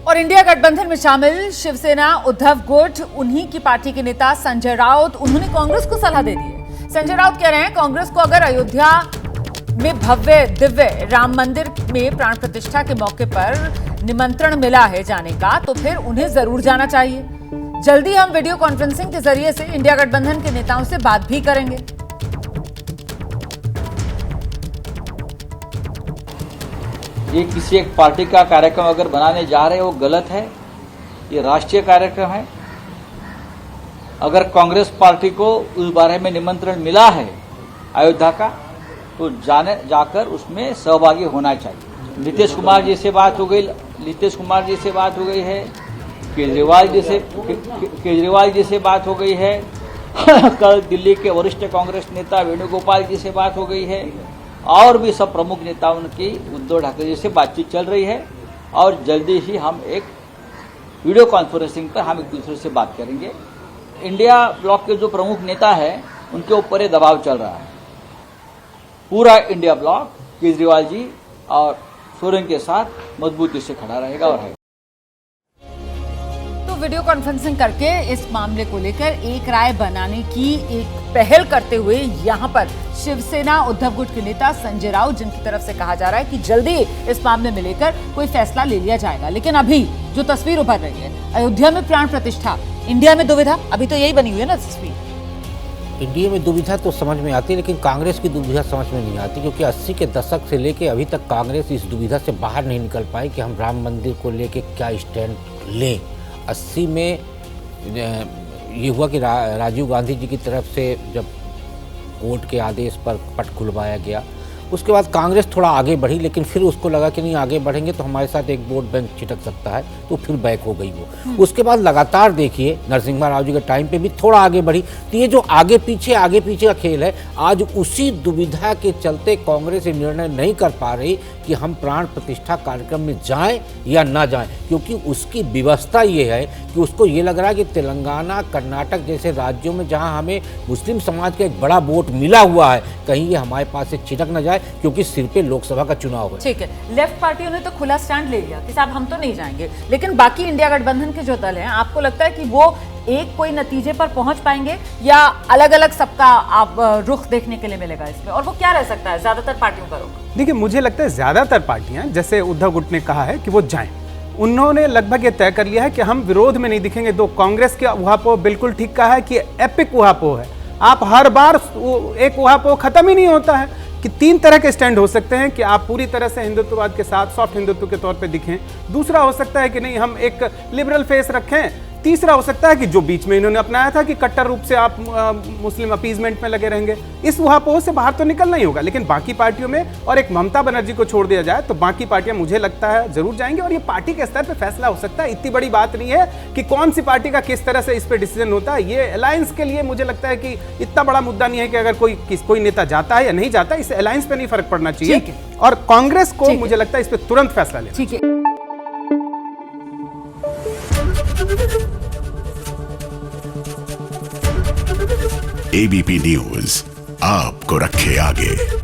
और इंडिया गठबंधन में शामिल शिवसेना उद्धव गुट, उन्हीं की पार्टी के नेता संजय राउत, उन्होंने कांग्रेस को सलाह दे दी है। संजय राउत कह रहे हैं कांग्रेस को अगर अयोध्या में भव्य दिव्य राम मंदिर में प्राण प्रतिष्ठा के मौके पर निमंत्रण मिला है जाने का, तो फिर उन्हें जरूर जाना चाहिए। जल्दी हम वीडियो कॉन्फ्रेंसिंग के जरिए से इंडिया गठबंधन के नेताओं से बात भी करेंगे। ये किसी एक पार्टी का कार्यक्रम अगर बनाने जा रहे हैं वो गलत है। ये राष्ट्रीय कार्यक्रम है। अगर कांग्रेस पार्टी को उस बारे में निमंत्रण मिला है अयोध्या का, तो जाकर उसमें सहभागी होना चाहिए। नीतीश कुमार जी से बात हो गई है, केजरीवाल जी से बात हो गई है, कल दिल्ली के वरिष्ठ कांग्रेस नेता वेणुगोपाल जी से बात हो गई है, और भी सब प्रमुख नेताओं की उद्धव ठाकरे जी से बातचीत चल रही है। और जल्दी ही हम एक वीडियो कॉन्फ्रेंसिंग पर हम एक दूसरे से बात करेंगे। इंडिया ब्लॉक के जो प्रमुख नेता हैं उनके ऊपर ये दबाव चल रहा है। पूरा इंडिया ब्लॉक केजरीवाल जी और सोरेन के साथ मजबूती से खड़ा रहेगा और है। तो वीडियो कॉन्फ्रेंसिंग करके इस मामले को लेकर एक राय बनाने की एक पहल करते हुए यहां पर शिवसेना उद्धव गुट के नेता संजय राउत, जिनकी तरफ से कहा जा रहा है कि जल्दी इस मामले में लेकर कोई फैसला ले लिया जाएगा। लेकिन अभी जो तस्वीर उभर रही है, अयोध्या में प्राण प्रतिष्ठा, इंडिया में दुविधा, अभी तो यही बनी हुई है ना तस्वीर। इंडिया में दुविधा तो समझ में आती है, लेकिन कांग्रेस की दुविधा समझ में नहीं आती, क्योंकि 80 के दशक से लेके अभी तक कांग्रेस इस दुविधा से बाहर नहीं निकल पाई कि हम राम मंदिर को लेके क्या स्टैंड लें। 80 में ये हुआ कि राजीव गांधी जी की तरफ से जब कोर्ट के आदेश पर पट खुलवाया गया, उसके बाद कांग्रेस थोड़ा आगे बढ़ी, लेकिन फिर उसको लगा कि नहीं आगे बढ़ेंगे तो हमारे साथ एक वोट बैंक छिटक सकता है, तो फिर बैक हो गई वो। उसके बाद लगातार देखिए नरसिम्हा राव जी के टाइम पे भी थोड़ा आगे बढ़ी। तो ये जो आगे पीछे का खेल है, आज उसी दुविधा के चलते कांग्रेस ये निर्णय नहीं कर पा रही कि हम प्राण प्रतिष्ठा कार्यक्रम में जाएं या ना जाएं, क्योंकि उसकी व्यवस्था ये है कि उसको ये लग रहा है कि तेलंगाना, कर्नाटक जैसे राज्यों में जहां हमें मुस्लिम समाज का एक बड़ा वोट मिला हुआ है, कहीं ये हमारे पास से छिटक न जाए, क्योंकि सिर पे लोकसभा का चुनाव है। ठीक है, लेफ्ट पार्टियों ने तो खुला स्टैंड ले लिया कि साहब हम तो नहीं जाएंगे, लेकिन बाकी इंडिया गठबंधन के जो दल हैं, आपको लगता है कि वो एक कोई नतीजे पर पहुंच पाएंगे या अलग अलग सबका आप रुख देखने के लिए मिलेगा इसमें, और वो क्या रह सकता है ज्यादातर पार्टियों का रुख? देखिए, मुझे लगता है ज्यादातर पार्टियां, जैसे उद्धव गुट ने कहा है कि वो जाएं, उन्होंने लगभग ये तय कर लिया है कि हम विरोध में नहीं दिखेंगे। तो कांग्रेस के उहापोह बिल्कुल ठीक कहा है कि एपिक उहापोह है। आप हर बार एक उहापोह खत्म ही नहीं होता है कि 3 तरह के स्टैंड हो सकते हैं कि आप पूरी तरह से हिंदुत्ववाद के साथ सॉफ्ट हिंदुत्व के तौर पे दिखें। दूसरा हो सकता है कि नहीं, हम एक लिबरल फेस रखें। तीसरा हो सकता है कि जो बीच में इन्होंने अपनाया था कि कट्टर रूप से आप मुस्लिम अपीजमेंट में लगे रहेंगे। इस उहापोह से बाहर तो निकलना ही होगा, लेकिन बाकी पार्टियों में और एक ममता बनर्जी को छोड़ दिया जाए तो बाकी पार्टियां मुझे लगता है जरूर जाएंगे, और ये पार्टी के स्तर पे फैसला हो सकता है। इतनी बड़ी बात नहीं है कि कौन सी पार्टी का किस तरह से इस पे डिसीजन होता है। ये अलायंस के लिए मुझे लगता है कि इतना बड़ा मुद्दा नहीं है कि अगर कोई नेता जाता है या नहीं जाता, इस अलायंस पे नहीं फर्क पड़ना चाहिए। और कांग्रेस को मुझे लगता है इस पर तुरंत फैसला लेना। ठीक है। एबीपी न्यूज आपको रखे आगे।